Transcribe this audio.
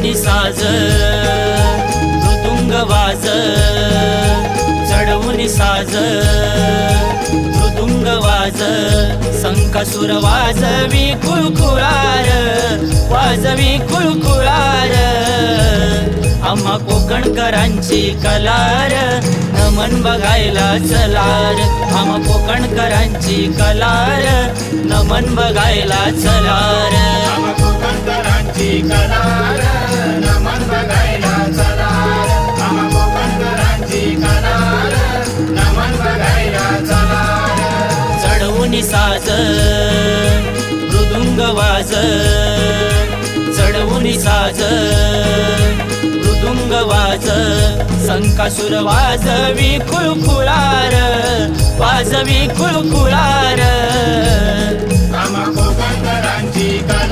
चढवून साज मृदुंग वाज, चढवून साज मृदुंग वाज, संकासुर वाजवी कुळकुळार, वाजवी कुळकुळार. आम्हा कोकणकरांची कलार, नमन बघायला चलार. आम्हा कोकणकरांची कलार, नमन बघायला चलार. आम्हा कोकणकरांची कलार, नमन बघायला चलार. आम्हा कोकणकरांची कलार, नमन बघायला चलार. चढवून साज मृदुंग वाज, चढवून साज मृदुंग वाज, संकासुर वाजवी कुळकुळार, वाजवी कुळकुळार. आम्हा कोकणकरांची कलार,